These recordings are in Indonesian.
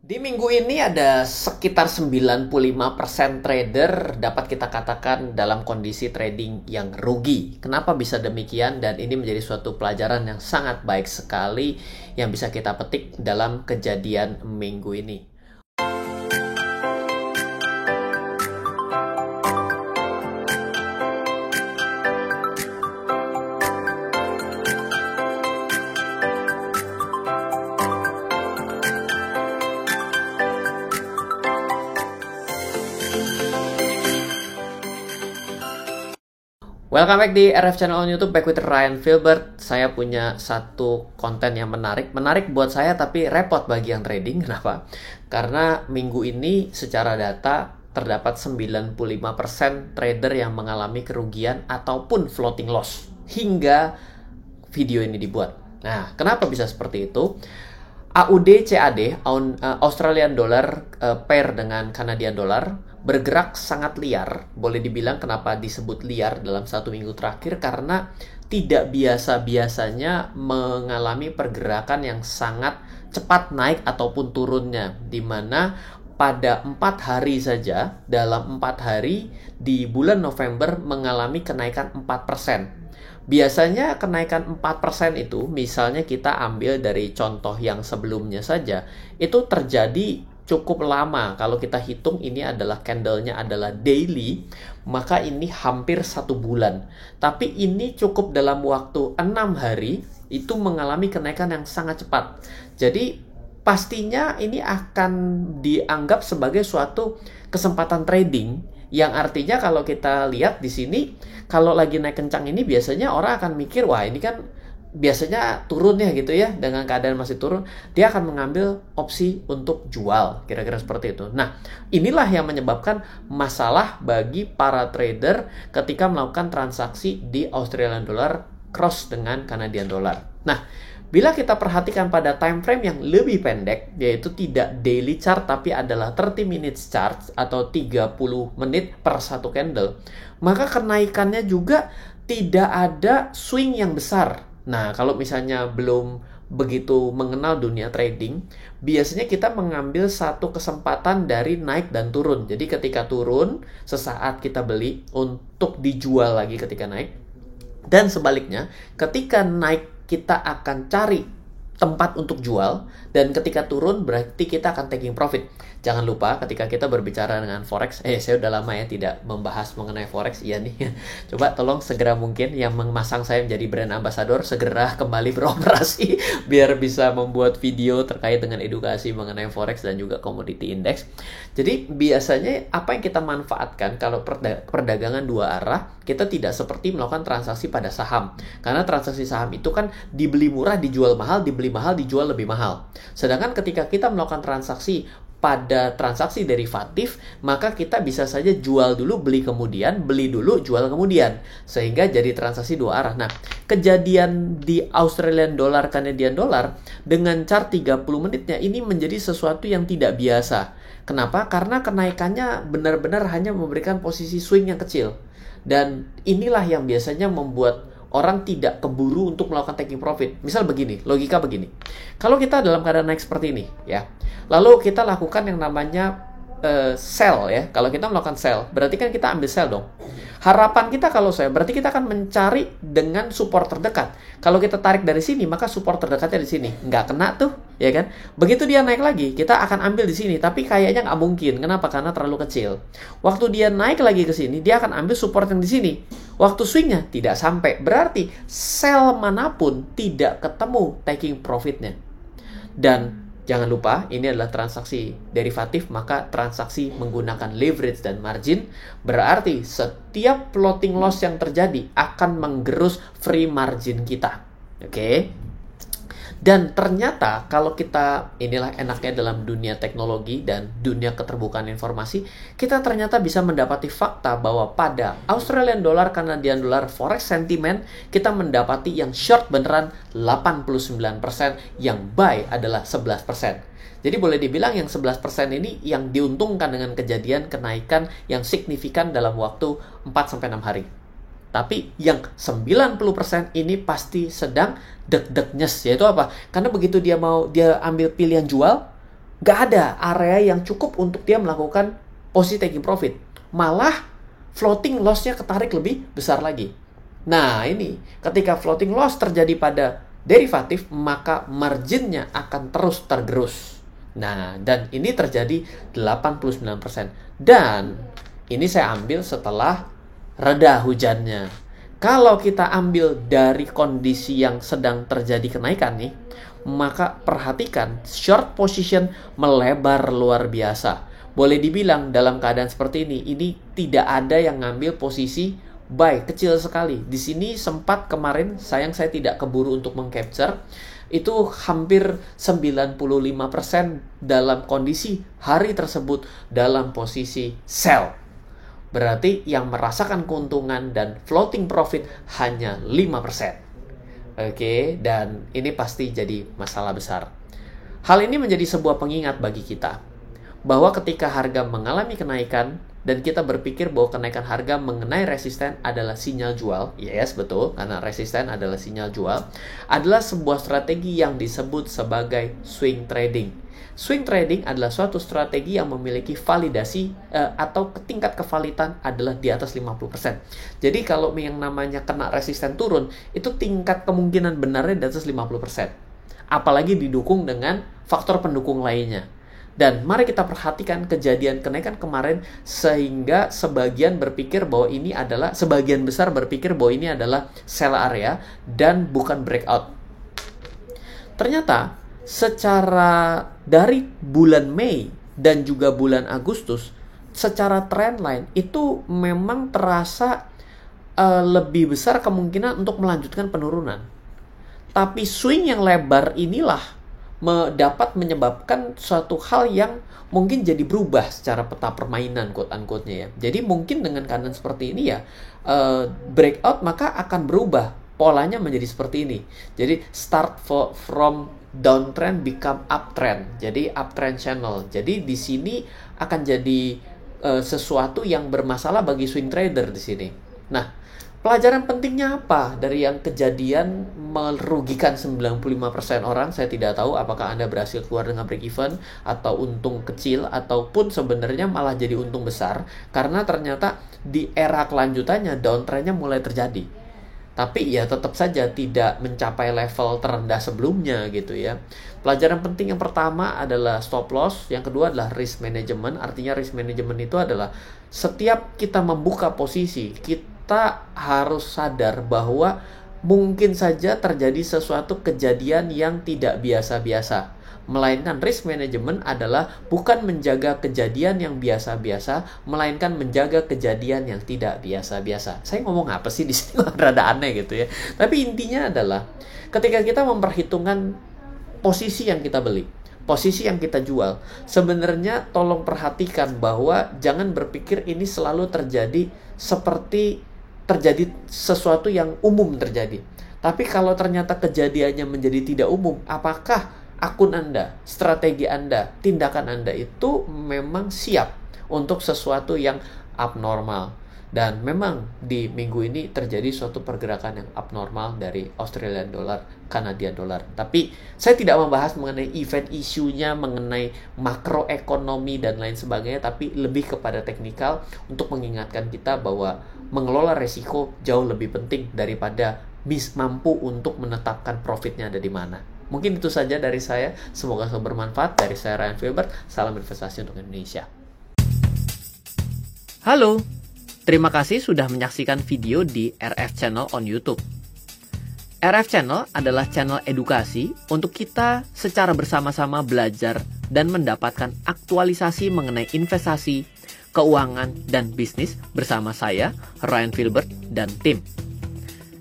Di minggu ini ada sekitar 95% trader dapat kita katakan dalam kondisi trading yang rugi. Kenapa bisa demikian? Dan ini menjadi suatu pelajaran yang sangat baik sekali yang bisa kita petik dalam kejadian minggu ini. Welcome back di RF Channel on YouTube, back with Ryan Filbert. Saya punya satu konten yang menarik buat saya tapi repot bagi yang trading. Kenapa? Karena minggu ini secara data terdapat 95% trader yang mengalami kerugian ataupun floating loss hingga video ini dibuat. Nah, kenapa bisa seperti itu? AUD CAD, Australian Dollar pair dengan Canadian Dollar bergerak sangat liar. Boleh dibilang kenapa disebut liar dalam satu minggu terakhir, karena tidak biasa-biasanya mengalami pergerakan yang sangat cepat naik ataupun turunnya, dimana pada 4 hari saja, dalam 4 hari di bulan November mengalami kenaikan 4%. Biasanya kenaikan 4% itu, misalnya kita ambil dari contoh yang sebelumnya saja, itu terjadi cukup lama. Kalau kita hitung ini adalah candlenya adalah daily, maka ini hampir 1 bulan. Tapi ini cukup dalam waktu 6 hari, itu mengalami kenaikan yang sangat cepat. Jadi pastinya ini akan dianggap sebagai suatu kesempatan trading, yang artinya kalau kita lihat di sini, kalau lagi naik kencang ini biasanya orang akan mikir, wah ini kan biasanya turun ya gitu ya, dengan keadaan masih turun, dia akan mengambil opsi untuk jual, kira-kira seperti itu. Nah, inilah yang menyebabkan masalah bagi para trader ketika melakukan transaksi di Australian Dollar cross dengan Canadian Dollar. Nah, bila kita perhatikan pada time frame yang lebih pendek, yaitu tidak daily chart tapi adalah 30 minutes chart atau 30 menit per satu candle, maka kenaikannya juga tidak ada swing yang besar. Nah, kalau misalnya belum begitu mengenal dunia trading, biasanya kita mengambil satu kesempatan dari naik dan turun. Jadi ketika turun, sesaat kita beli untuk dijual lagi ketika naik. Dan sebaliknya, ketika naik kita akan cari tempat untuk jual, dan ketika turun berarti kita akan taking profit. Jangan lupa ketika kita berbicara dengan forex, saya udah lama ya tidak membahas mengenai forex, iya nih. Coba tolong segera mungkin yang memasang saya menjadi brand ambassador segera kembali beroperasi biar bisa membuat video terkait dengan edukasi mengenai forex dan juga commodity index. Jadi biasanya apa yang kita manfaatkan kalau perdagangan dua arah, kita tidak seperti melakukan transaksi pada saham. Karena transaksi saham itu kan dibeli murah, dijual mahal, dibeli mahal, dijual lebih mahal. Sedangkan ketika kita melakukan transaksi pada transaksi derivatif, maka kita bisa saja jual dulu, beli kemudian, beli dulu, jual kemudian. Sehingga jadi transaksi dua arah. Nah, kejadian di Australian Dollar, Canadian Dollar dengan chart 30 menitnya ini menjadi sesuatu yang tidak biasa. Kenapa? Karena kenaikannya benar-benar hanya memberikan posisi swing yang kecil. Dan inilah yang biasanya membuat orang tidak keburu untuk melakukan taking profit. Misal begini, logika begini. Kalau kita dalam keadaan naik seperti ini, ya, lalu kita lakukan yang namanya sell ya. Kalau kita melakukan sell, berarti kan kita ambil sell dong. Harapan kita kalau saya, berarti kita akan mencari dengan support terdekat. Kalau kita tarik dari sini, maka support terdekatnya di sini. Nggak kena tuh, ya kan? Begitu dia naik lagi, kita akan ambil di sini. Tapi kayaknya nggak mungkin. Kenapa? Karena terlalu kecil. Waktu dia naik lagi ke sini, dia akan ambil support yang di sini. Waktu swingnya tidak sampai. Berarti sell manapun tidak ketemu taking profitnya. Dan jangan lupa, ini adalah transaksi derivatif, maka transaksi menggunakan leverage dan margin, berarti setiap floating loss yang terjadi akan menggerus free margin kita. Oke? Dan ternyata kalau kita, inilah enaknya dalam dunia teknologi dan dunia keterbukaan informasi, kita ternyata bisa mendapati fakta bahwa pada Australian Dollar, Canadian Dollar, Forex sentiment, kita mendapati yang short beneran 89%, yang buy adalah 11%. Jadi boleh dibilang yang 11% ini yang diuntungkan dengan kejadian kenaikan yang signifikan dalam waktu 4-6 hari. Tapi yang 90% ini pasti sedang deg-deg nyes, yaitu apa? Karena begitu dia ambil pilihan jual, Nggak ada area yang cukup untuk dia melakukan posisi taking profit. Malah floating loss-nya ketarik lebih besar lagi. Nah ini, ketika floating loss terjadi pada derivatif, maka marginnya akan terus tergerus. Nah, dan ini terjadi 89%. Dan ini saya ambil setelah reda hujannya. Kalau kita ambil dari kondisi yang sedang terjadi kenaikan nih, maka perhatikan short position melebar luar biasa. Boleh dibilang dalam keadaan seperti ini tidak ada yang ngambil posisi buy, kecil sekali. Di sini sempat kemarin, sayang saya tidak keburu untuk mengcapture, itu hampir 95% dalam kondisi hari tersebut dalam posisi sell. Berarti yang merasakan keuntungan dan floating profit hanya 5%. Oke, dan ini pasti jadi masalah besar. Hal ini menjadi sebuah pengingat bagi kita bahwa ketika harga mengalami kenaikan dan kita berpikir bahwa kenaikan harga mengenai resisten adalah sinyal jual, yes betul, karena resisten adalah sinyal jual, adalah sebuah strategi yang disebut sebagai swing trading. Swing trading adalah suatu strategi yang memiliki validasi atau tingkat kevalitan adalah di atas 50%. Jadi kalau yang namanya kena resisten turun, itu tingkat kemungkinan benarnya di atas 50%. Apalagi didukung dengan faktor pendukung lainnya. Dan mari kita perhatikan kejadian kenaikan kemarin sehingga sebagian besar berpikir bahwa ini adalah sell area dan bukan breakout. Ternyata secara dari bulan Mei dan juga bulan Agustus, secara trend line itu memang terasa lebih besar kemungkinan untuk melanjutkan penurunan. Tapi swing yang lebar inilah dapat menyebabkan suatu hal yang mungkin jadi berubah secara peta permainan quote-unquote-nya ya. Jadi mungkin dengan keadaan seperti ini ya, breakout maka akan berubah. Polanya menjadi seperti ini. Jadi start from downtrend become uptrend. Jadi uptrend channel. Jadi di sini akan jadi sesuatu yang bermasalah bagi swing trader di sini. Nah, pelajaran pentingnya apa dari yang kejadian merugikan 95% orang? Saya tidak tahu apakah Anda berhasil keluar dengan break even atau untung kecil ataupun sebenarnya malah jadi untung besar karena ternyata di era kelanjutannya downtrendnya mulai terjadi. Tapi ya tetap saja tidak mencapai level terendah sebelumnya gitu ya. Pelajaran penting yang pertama adalah stop loss, yang kedua adalah risk management. Artinya risk management itu adalah setiap kita membuka posisi, kita harus sadar bahwa mungkin saja terjadi sesuatu kejadian yang tidak biasa-biasa. Melainkan risk management adalah bukan menjaga kejadian yang biasa-biasa, melainkan menjaga kejadian yang tidak biasa-biasa. Saya ngomong apa sih di sini? Rada aneh gitu ya. Tapi intinya adalah ketika kita memperhitungkan posisi yang kita beli, posisi yang kita jual, sebenarnya tolong perhatikan bahwa jangan berpikir ini selalu terjadi seperti terjadi sesuatu yang umum terjadi. Tapi kalau ternyata kejadiannya menjadi tidak umum, apakah akun Anda, strategi Anda, tindakan Anda itu memang siap untuk sesuatu yang abnormal? Dan memang di minggu ini terjadi suatu pergerakan yang abnormal dari Australian dollar, Canadian dollar. Tapi saya tidak membahas mengenai event isunya, mengenai makroekonomi dan lain sebagainya, tapi lebih kepada teknikal untuk mengingatkan kita bahwa mengelola resiko jauh lebih penting daripada mampu untuk menetapkan profitnya ada di mana. Mungkin itu saja dari saya. Semoga selalu bermanfaat. Dari saya Ryan Filbert. Salam investasi untuk Indonesia. Halo. Terima kasih sudah menyaksikan video di RF Channel on YouTube. RF Channel adalah channel edukasi untuk kita secara bersama-sama belajar dan mendapatkan aktualisasi mengenai investasi, keuangan, dan bisnis bersama saya, Ryan Filbert, dan tim.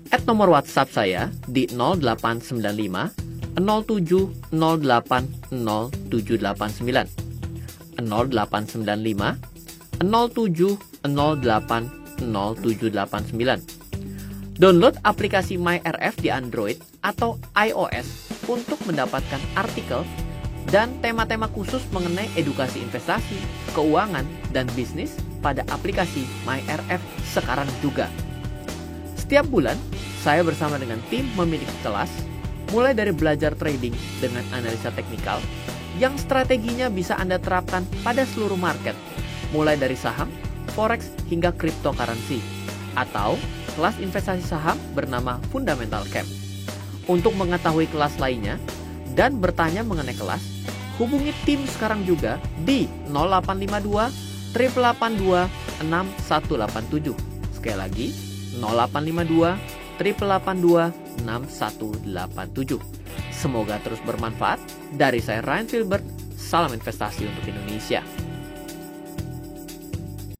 Add nomor WhatsApp saya di 0895 07 08 0789 0895 07 08 0789. Download aplikasi MyRF di Android atau iOS untuk mendapatkan artikel dan tema-tema khusus mengenai edukasi investasi, keuangan, dan bisnis pada aplikasi MyRF sekarang juga. Setiap bulan, saya bersama dengan tim memiliki kelas mulai dari belajar trading dengan analisa teknikal, yang strateginya bisa Anda terapkan pada seluruh market, mulai dari saham, forex, hingga cryptocurrency, atau kelas investasi saham bernama Fundamental Camp. Untuk mengetahui kelas lainnya dan bertanya mengenai kelas, hubungi tim sekarang juga di 0852 882 6187. Sekali lagi, 0852 882 6187. Semoga terus bermanfaat. Dari saya Ryan Filbert, salam investasi untuk Indonesia.